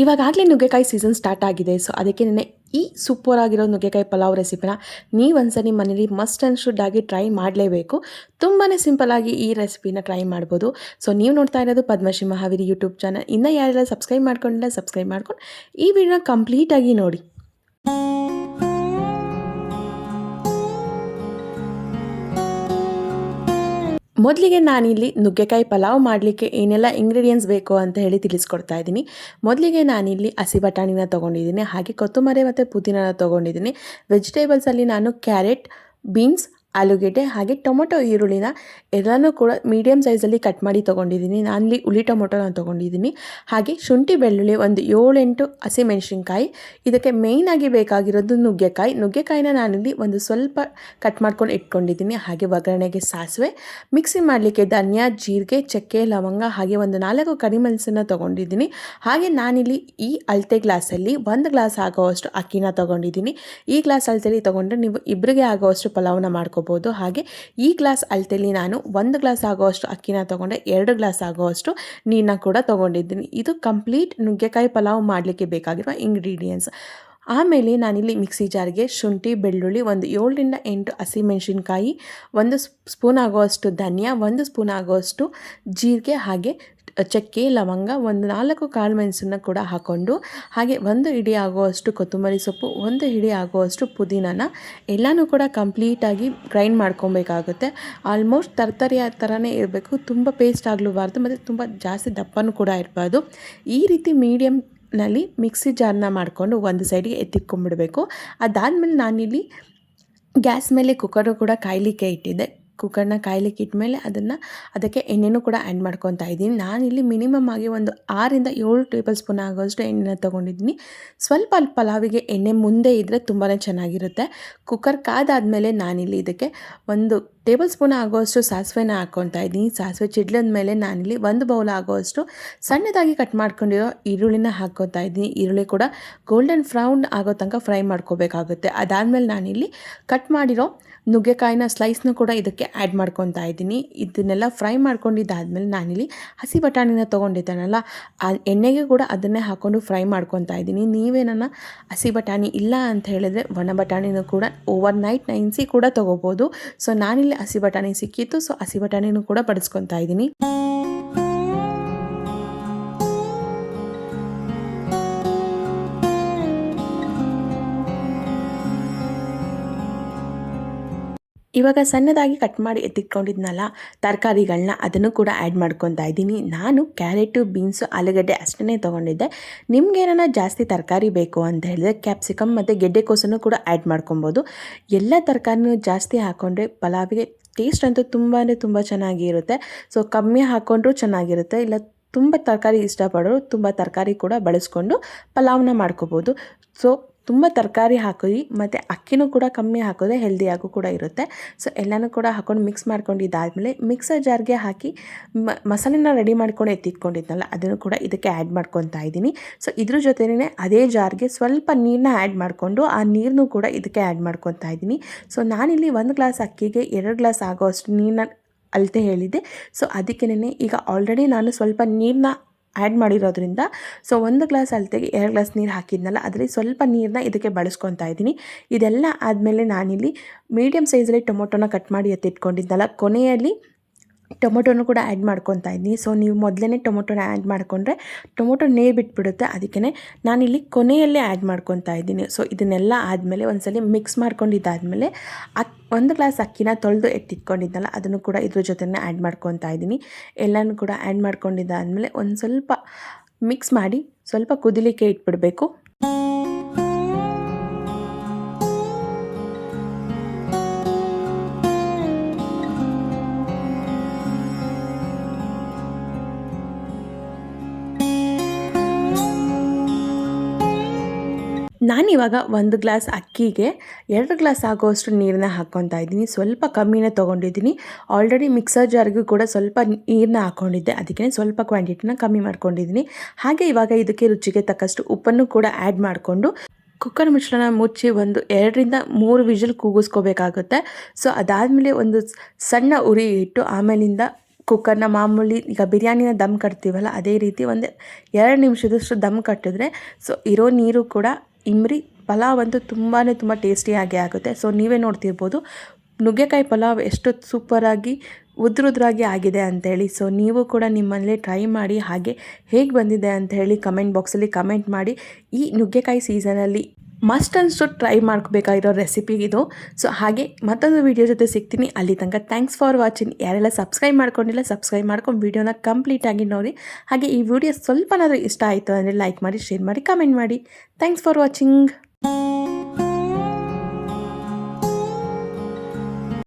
ಇವಾಗಲೇ ನುಗ್ಗೆಕಾಯಿ season start ಆಗಿದೆ. ಸೊ ಅದಕ್ಕೆ ಈ ಸೂಪರ್ ಆಗಿರೋ ನುಗ್ಗೆಕಾಯಿ ಪಲಾವ್ ರೆಸಿಪಿನ ನೀವೊಂದ್ಸರಿ ಮನೇಲಿ ಮಸ್ಟ್ ಆ್ಯಂಡ್ ಶುಡ್ ಆಗಿ ಟ್ರೈ ಮಾಡಲೇಬೇಕು. ತುಂಬಾ ಸಿಂಪಲ್ ಆಗಿ ಈ ರೆಸಿಪಿನ ಟ್ರೈ ಮಾಡ್ಬೋದು. ಸೊ ನೀವು ನೋಡ್ತಾ ಇರೋದು ಪದ್ಮಶ್ರೀ ಮಹಾವೀರಿ ಯೂಟ್ಯೂಬ್ ಚಾನಲ್. ಇನ್ನೂ ಯಾರೆಲ್ಲ ಸಬ್ಸ್ಕ್ರೈಬ್ ಮಾಡ್ಕೊಂಡಿಲ್ಲ ಸಬ್ಸ್ಕ್ರೈಬ್ ಮಾಡ್ಕೊಂಡು ಈ ವಿಡಿಯೋನ ಕಂಪ್ಲೀಟಾಗಿ ನೋಡಿ. ಮೊದಲಿಗೆ ನಾನಿಲ್ಲಿ ನುಗ್ಗೆಕಾಯಿ ಪಲಾವ್ ಮಾಡಲಿಕ್ಕೆ ಏನೆಲ್ಲ ಇಂಗ್ರೀಡಿಯೆಂಟ್ಸ್ ಬೇಕು ಅಂತ ಹೇಳಿ ತಿಳಿಸ್ಕೊಡ್ತಾ ಇದ್ದೀನಿ. ಮೊದಲಿಗೆ ನಾನಿಲ್ಲಿ ಹಸಿ ಬಟಾಣಿನ ತೊಗೊಂಡಿದ್ದೀನಿ, ಹಾಗೆ ಕೊತ್ತಂಬರಿ ಮತ್ತು ಪುದೀನ ತೊಗೊಂಡಿದ್ದೀನಿ. ವೆಜಿಟೇಬಲ್ಸಲ್ಲಿ ನಾನು ಕ್ಯಾರೆಟ್, ಬೀನ್ಸ್, ಆಲೂಗೆಡ್ಡೆ ಹಾಗೆ ಟೊಮೊಟೊ, ಈರುಳ್ಳಿನ ಎಲ್ಲನೂ ಕೂಡ ಮೀಡಿಯಮ್ ಸೈಜಲ್ಲಿ ಕಟ್ ಮಾಡಿ ತೊಗೊಂಡಿದ್ದೀನಿ. ನಾನಿಲ್ಲಿ ಹುಳಿ ಟೊಮೊಟೊನ ತೊಗೊಂಡಿದ್ದೀನಿ. ಹಾಗೆ ಶುಂಠಿ ಬೆಳ್ಳುಳ್ಳಿ ಒಂದು 7-8 ಹಸಿಮೆಣಸಿನ್ಕಾಯಿ. ಇದಕ್ಕೆ ಮೇಯ್ನಾಗಿ ಬೇಕಾಗಿರೋದು ನುಗ್ಗೆಕಾಯಿನ ನಾನಿಲ್ಲಿ ಒಂದು ಸ್ವಲ್ಪ ಕಟ್ ಮಾಡ್ಕೊಂಡು ಇಟ್ಕೊಂಡಿದ್ದೀನಿ. ಹಾಗೆ ಒಗ್ಗರಣೆಗೆ ಸಾಸಿವೆ, ಮಿಕ್ಸಿ ಮಾಡಲಿಕ್ಕೆ ಧನಿಯಾ, ಜೀರಿಗೆ, ಚಕ್ಕೆ, ಲವಂಗ ಹಾಗೆ ಒಂದು 4 ಕರಿಮೆಣಸನ್ನು ತೊಗೊಂಡಿದ್ದೀನಿ. ಹಾಗೆ ನಾನಿಲ್ಲಿ ಈ ಅಳತೆ ಗ್ಲಾಸಲ್ಲಿ 1 ಗ್ಲಾಸ್ ಆಗೋವಷ್ಟು ಅಕ್ಕಿನ ತೊಗೊಂಡಿದ್ದೀನಿ. ಈ ಗ್ಲಾಸ್ ಅಳತೆಯಲ್ಲಿ ತೊಗೊಂಡ್ರೆ ನೀವು ಇಬ್ಬರಿಗೆ ಆಗೋವಷ್ಟು ಪಲಾವ್ನ ಮಾಡ್ಕೋಬೋದು. ಹಾಗೆ ಈ ಗ್ಲಾಸ್ ಅಳತೆಯಲ್ಲಿ ನಾನು 1 ಗ್ಲಾಸ್ ಆಗೋವಷ್ಟು ಅಕ್ಕಿನ ತೊಗೊಂಡೆ, 2 ಗ್ಲಾಸ್ ಆಗೋವಷ್ಟು ನೀರನ್ನ ಕೂಡ ತೊಗೊಂಡಿದ್ದೀನಿ. ಇದು ಕಂಪ್ಲೀಟ್ ನುಗ್ಗೆಕಾಯಿ ಪಲಾವ್ ಮಾಡಲಿಕ್ಕೆ ಬೇಕಾಗಿರುವ ಇಂಗ್ರೀಡಿಯೆಂಟ್ಸ್. ಆಮೇಲೆ ನಾನಿಲ್ಲಿ ಮಿಕ್ಸಿ ಜಾರ್ಗೆ ಶುಂಠಿ ಬೆಳ್ಳುಳ್ಳಿ ಒಂದು 7-8 ಹಸಿಮೆಣಸಿನ್ಕಾಯಿ, 1 ಸ್ಪೂನ್ ಆಗೋವಷ್ಟು ಧನಿಯಾ, 1 ಸ್ಪೂನ್ ಆಗೋವಷ್ಟು ಜೀರಿಗೆ ಹಾಗೆ ಚಕ್ಕೆ, ಲವಂಗ, ಒಂದು 4 ಕಾಳು ಮೆಣಸನ್ನು ಕೂಡ ಹಾಕ್ಕೊಂಡು, ಹಾಗೆ 1 ಹಿಡಿ ಆಗುವಷ್ಟು ಕೊತ್ತಂಬರಿ ಸೊಪ್ಪು, 1 ಹಿಡಿ ಆಗುವಷ್ಟು ಪುದೀನನ ಎಲ್ಲನೂ ಕೂಡ ಕಂಪ್ಲೀಟಾಗಿ ಗ್ರೈಂಡ್ ಮಾಡ್ಕೊಬೇಕಾಗುತ್ತೆ. ಆಲ್ಮೋಸ್ಟ್ ತರಕಾರಿ ಥರನೇ ಇರಬೇಕು, ತುಂಬ ಪೇಸ್ಟ್ ಆಗಲೂಬಾರ್ದು ಮತ್ತು ತುಂಬ ಜಾಸ್ತಿ ದಪ್ಪನೂ ಕೂಡ ಇರಬಾರ್ದು. ಈ ರೀತಿ ಮೀಡಿಯಮ್ನಲ್ಲಿ ಮಿಕ್ಸಿ ಜಾರ್ನ ಮಾಡಿಕೊಂಡು ಒಂದು ಸೈಡಿಗೆ ಎತ್ತಿಟ್ಕೊಂಡ್ಬಿಡಬೇಕು. ಅದಾದಮೇಲೆ ನಾನಿಲ್ಲಿ ಗ್ಯಾಸ್ ಮೇಲೆ ಕುಕ್ಕರು ಕೂಡ ಕಾಯಲಿಕ್ಕೆ ಇಟ್ಟಿದ್ದೆ. ಕುಕ್ಕರ್ನ ಕಾಯಲಿಕ್ಕೆ ಇಟ್ಮೇಲೆ ಅದಕ್ಕೆ ಎಣ್ಣೆನೂ ಕೂಡ ಆ್ಯಡ್ ಮಾಡ್ಕೊತಾ ಇದ್ದೀನಿ. ನಾನಿಲ್ಲಿ ಮಿನಿಮಮ್ ಆಗಿ ಒಂದು 6-7 ಟೇಬಲ್ ಸ್ಪೂನ್ ಆಗೋಷ್ಟು ಎಣ್ಣೆನ ತೊಗೊಂಡಿದ್ದೀನಿ. ಸ್ವಲ್ಪ ಪಲಾವಿಗೆ ಎಣ್ಣೆ ಮುಂದೆ ಇದ್ದರೆ ತುಂಬಾ ಚೆನ್ನಾಗಿರುತ್ತೆ. ಕುಕ್ಕರ್ ಕಾದಾದಮೇಲೆ ನಾನಿಲ್ಲಿ ಇದಕ್ಕೆ 1 ಟೇಬಲ್ ಸ್ಪೂನ್ ಆಗೋವಷ್ಟು ಸಾಸಿವೆನ ಹಾಕ್ಕೊತಾ ಇದ್ದೀನಿ. ಸಾಸಿವೆ ಚಿಡ್ಲದ ಮೇಲೆ ನಾನಿಲ್ಲಿ 1 ಬೌಲ್ ಆಗೋವಷ್ಟು ಸಣ್ಣದಾಗಿ ಕಟ್ ಮಾಡ್ಕೊಂಡಿರೋ ಈರುಳ್ಳಿನ ಹಾಕ್ಕೊತಾ ಇದ್ದೀನಿ. ಈರುಳ್ಳಿ ಕೂಡ ಗೋಲ್ಡನ್ ಬ್ರೌನ್ ಆಗೋ ತನಕ ಫ್ರೈ ಮಾಡ್ಕೋಬೇಕಾಗುತ್ತೆ. ಅದಾದಮೇಲೆ ನಾನಿಲ್ಲಿ ಕಟ್ ಮಾಡಿರೋ ನುಗ್ಗೆಕಾಯಿನ ಸ್ಲೈಸ್ನು ಕೂಡ ಇದಕ್ಕೆ ಆ್ಯಡ್ ಮಾಡ್ಕೊತಾ ಇದ್ದೀನಿ. ಇದನ್ನೆಲ್ಲ ಫ್ರೈ ಮಾಡ್ಕೊಂಡಿದ್ದಾದಮೇಲೆ ನಾನಿಲ್ಲಿ ಹಸಿ ಬಟಾಣಿನ ತೊಗೊಂಡಿದ್ದಾನಲ್ಲ, ಆ ಎಣ್ಣೆಗೆ ಕೂಡ ಅದನ್ನೇ ಹಾಕ್ಕೊಂಡು ಫ್ರೈ ಮಾಡ್ಕೊತಾ ಇದ್ದೀನಿ. ನೀವೇನ ಹಸಿ ಬಟಾಣಿ ಇಲ್ಲ ಅಂತ ಹೇಳಿದ್ರೆ ಒಣ ಬಟಾಣಿನೂ ಕೂಡ ಓವರ್ ನೈಟ್ ನೆನೆಸಿ ಕೂಡ ತೊಗೋಬೋದು. ಸೊ ನಾನಿಲ್ಲಿ ಹಸಿ ಬಟಾಣಿ ಸಿಕ್ಕಿತ್ತು, ಸೊ ಹಸಿ ಬಟಾಣಿನೂ ಕೂಡ ಬಡಿಸ್ಕೊತಾ ಇದ್ದೀನಿ. ಇವಾಗ ಸಣ್ಣದಾಗಿ ಕಟ್ ಮಾಡಿ ಎತ್ತಿಟ್ಕೊಂಡಿದ್ನಲ್ಲ ತರಕಾರಿಗಳನ್ನ, ಅದನ್ನು ಕೂಡ ಆ್ಯಡ್ ಮಾಡ್ಕೊತಾ ಇದ್ದೀನಿ. ನಾನು ಕ್ಯಾರೆಟು, ಬೀನ್ಸು, ಆಲೂಗಡ್ಡೆ ಅಷ್ಟೇ ತೊಗೊಂಡಿದ್ದೆ. ನಿಮ್ಗೇನ ಜಾಸ್ತಿ ತರಕಾರಿ ಬೇಕು ಅಂತ ಹೇಳಿದ್ರೆ ಕ್ಯಾಪ್ಸಿಕಮ್ ಮತ್ತು ಗೆಡ್ಡೆಕೋಸನ್ನು ಕೂಡ ಆ್ಯಡ್ ಮಾಡ್ಕೊಬೋದು. ಎಲ್ಲ ತರಕಾರಿನೂ ಜಾಸ್ತಿ ಹಾಕ್ಕೊಂಡ್ರೆ ಪಲಾವಿಗೆ ಟೇಸ್ಟ್ ಅಂತೂ ತುಂಬ ಚೆನ್ನಾಗಿರುತ್ತೆ. ಸೊ ಕಮ್ಮಿ ಹಾಕ್ಕೊಂಡ್ರೂ ಚೆನ್ನಾಗಿರುತ್ತೆ. ಇಲ್ಲ ತುಂಬ ತರಕಾರಿ ಇಷ್ಟಪಡೋರು ತುಂಬ ತರಕಾರಿ ಕೂಡ ಬಳಸ್ಕೊಂಡು ಪಲಾವ್ನ ಮಾಡ್ಕೋಬೋದು. ಸೊ ತುಂಬ ತರಕಾರಿ ಹಾಕಿ ಮತ್ತು ಅಕ್ಕಿನೂ ಕೂಡ ಕಮ್ಮಿ ಹಾಕಿದ್ರೆ ಹೆಲ್ದಿಯಾಗೂ ಕೂಡ ಇರುತ್ತೆ. ಸೊ ಎಲ್ಲನೂ ಕೂಡ ಹಾಕ್ಕೊಂಡು ಮಿಕ್ಸ್ ಮಾಡ್ಕೊಂಡಿದ್ದಾದಮೇಲೆ ಮಿಕ್ಸರ್ ಜಾರ್ಗೆ ಹಾಕಿ ಮಸಾಲೆನ ರೆಡಿ ಮಾಡ್ಕೊಂಡು ಎತ್ತಿಟ್ಕೊಂಡಿದ್ನಲ್ಲ ಅದನ್ನು ಕೂಡ ಇದಕ್ಕೆ ಆ್ಯಡ್ ಮಾಡ್ಕೊತಾ ಇದ್ದೀನಿ. ಸೊ ಇದ್ರ ಜೊತೆನೇ ಅದೇ ಜಾರ್ಗೆ ಸ್ವಲ್ಪ ನೀರನ್ನ ಆ್ಯಡ್ ಮಾಡಿಕೊಂಡು ಆ ನೀರನ್ನು ಕೂಡ ಇದಕ್ಕೆ ಆ್ಯಡ್ ಮಾಡ್ಕೊತಾ ಇದ್ದೀನಿ. ಸೊ ನಾನಿಲ್ಲಿ 1 ಗ್ಲಾಸ್ ಅಕ್ಕಿಗೆ 2 ಗ್ಲಾಸ್ ಆಗೋಷ್ಟು ನೀರನ್ನ ಅಳತೆ ಹೇಳಿದ್ದೆ. ಸೊ ಅದಕ್ಕೇ ಈಗ ಆಲ್ರೆಡಿ ನಾನು ಸ್ವಲ್ಪ ನೀರನ್ನ ಆ್ಯಡ್ ಮಾಡಿರೋದ್ರಿಂದ ಸೊ 1 ಗ್ಲಾಸ್ ಅಳತೆಗೆ 2 ಗ್ಲಾಸ್ ನೀರು ಹಾಕಿದ್ನಲ್ಲ, ಅದರಲ್ಲಿ ಸ್ವಲ್ಪ ನೀರನ್ನ ಇದಕ್ಕೆ ಬಳಸ್ಕೊತಾ ಇದ್ದೀನಿ. ಇದೆಲ್ಲ ಆದಮೇಲೆ ನಾನಿಲ್ಲಿ ಮೀಡಿಯಮ್ ಸೈಜಲ್ಲಿ ಟೊಮೊಟೊನ ಕಟ್ ಮಾಡಿ ಎತ್ತಿಟ್ಕೊಂಡಿದ್ನಲ್ಲ, ಕೊನೆಯಲ್ಲಿ ಟೊಮೊಟೊನೂ ಕೂಡ ಆ್ಯಡ್ ಮಾಡ್ಕೊತಾ ಇದ್ದೀನಿ. ಸೊ ನೀವು ಮೊದಲೇ ಟೊಮೊಟೊನ ಆ್ಯಡ್ ಮಾಡಿಕೊಂಡ್ರೆ ಟೊಮೊಟೊ ಬಿಟ್ಬಿಡುತ್ತೆ. ಅದಕ್ಕೆ ನಾನಿಲ್ಲಿ ಕೊನೆಯಲ್ಲೇ ಆ್ಯಡ್ ಮಾಡ್ಕೊತಾ ಇದ್ದೀನಿ. ಸೊ ಇದನ್ನೆಲ್ಲ ಆದಮೇಲೆ ಒಂದ್ಸಲ ಮಿಕ್ಸ್ ಮಾಡ್ಕೊಂಡಿದ್ದಾದಮೇಲೆ 1 ಗ್ಲಾಸ್ ಅಕ್ಕಿನ ತೊಳೆದು ಎತ್ತಿಟ್ಕೊಂಡಿದ್ನಲ್ಲ ಅದನ್ನು ಕೂಡ ಇದ್ರ ಜೊತೆನೇ ಆ್ಯಡ್ ಮಾಡ್ಕೊತಾ ಇದ್ದೀನಿ. ಎಲ್ಲನೂ ಕೂಡ ಆ್ಯಡ್ ಮಾಡ್ಕೊಂಡಿದ್ದಾದಮೇಲೆ ಒಂದು ಸ್ವಲ್ಪ ಮಿಕ್ಸ್ ಮಾಡಿ ಸ್ವಲ್ಪ ಕುದಿಲಿಕ್ಕೆ ಇಟ್ಬಿಡಬೇಕು. ನಾನಿವಾಗ 1 ಗ್ಲಾಸ್ ಅಕ್ಕಿಗೆ 2 ಗ್ಲಾಸ್ ಆಗೋವಷ್ಟು ನೀರನ್ನ ಹಾಕ್ಕೊತಾ ಇದ್ದೀನಿ. ಸ್ವಲ್ಪ ಕಮ್ಮಿನೇ ತೊಗೊಂಡಿದ್ದೀನಿ. ಆಲ್ರೆಡಿ ಮಿಕ್ಸರ್ ಜಾರ್ಗೂ ಕೂಡ ಸ್ವಲ್ಪ ನೀರನ್ನ ಹಾಕ್ಕೊಂಡಿದ್ದೆ, ಅದಕ್ಕೆ ಸ್ವಲ್ಪ ಕ್ವಾಂಟಿಟಿನ ಕಮ್ಮಿ ಮಾಡ್ಕೊಂಡಿದ್ದೀನಿ. ಹಾಗೆ ಇವಾಗ ಇದಕ್ಕೆ ರುಚಿಗೆ ತಕ್ಕಷ್ಟು ಉಪ್ಪನ್ನು ಕೂಡ ಆ್ಯಡ್ ಮಾಡಿಕೊಂಡು ಕುಕ್ಕರ್ ಮುಚ್ಚಳನ ಮುಚ್ಚಿ ಒಂದು 2-3 ವಿಷಲ್ ಕೂಗಿಸ್ಕೋಬೇಕಾಗುತ್ತೆ. ಸೊ ಅದಾದಮೇಲೆ ಒಂದು ಸಣ್ಣ ಉರಿ ಇಟ್ಟು ಆಮೇಲಿಂದ ಕುಕ್ಕರ್ನ ಮಾಮೂಲಿ ಈಗ ಬಿರಿಯಾನಿನ ದಮ್ ಕಟ್ತೀವಲ್ಲ ಅದೇ ರೀತಿ ಒಂದು 2 ನಿಮಿಷದಷ್ಟು ದಮ್ ಕಟ್ಟಿದ್ರೆ ಸೊ ಇರೋ ನೀರು ಕೂಡ ಇಂಬ್ರಿ ಪಲಾವ್ ಅಂತೂ ತುಂಬಾ ತುಂಬ ಟೇಸ್ಟಿಯಾಗಿ ಆಗುತ್ತೆ. ಸೊ ನೀವೇ ನೋಡ್ತಿರ್ಬೋದು ನುಗ್ಗೆಕಾಯಿ ಪಲಾವ್ ಎಷ್ಟು ಸೂಪರಾಗಿ ಉದ್ರುದ್ರಾಗಿ ಆಗಿದೆ ಅಂಥೇಳಿ. ಸೊ ನೀವು ಕೂಡ ನಿಮ್ಮಲ್ಲೇ ಟ್ರೈ ಮಾಡಿ, ಹಾಗೆ ಹೇಗೆ ಬಂದಿದೆ ಅಂತ ಹೇಳಿ ಕಮೆಂಟ್ ಬಾಕ್ಸಲ್ಲಿ ಕಮೆಂಟ್ ಮಾಡಿ. ಈ ನುಗ್ಗೆಕಾಯಿ ಸೀಸನಲ್ಲಿ ಮಸ್ಟ್ ಅನ್ಸ್ಟು ಟ್ರೈ ಮಾಡ್ಕೋಬೇಕಾಗಿರೋ ರೆಸಿಪಿ ಇದು. ಸೊ ಹಾಗೆ ಮತ್ತೊಂದು ವೀಡಿಯೋ ಜೊತೆ ಸಿಗ್ತೀನಿ. ಅಲ್ಲಿ ತನಕ ಥ್ಯಾಂಕ್ಸ್ ಫಾರ್ ವಾಚಿಂಗ್. ಯಾರೆಲ್ಲ ಸಬ್ಸ್ಕ್ರೈಬ್ ಮಾಡ್ಕೊಂಡಿಲ್ಲ ಸಬ್ಸ್ಕ್ರೈಬ್ ಮಾಡ್ಕೊಂಡು ವೀಡಿಯೋನ ಕಂಪ್ಲೀಟಾಗಿ ನೋಡಿ. ಹಾಗೆ ಈ ವಿಡಿಯೋ ಸ್ವಲ್ಪನಾದರೂ ಇಷ್ಟ ಆಯಿತು ಅಂದರೆ ಲೈಕ್ ಮಾಡಿ, ಶೇರ್ ಮಾಡಿ, ಕಮೆಂಟ್ ಮಾಡಿ. Thanks for watching.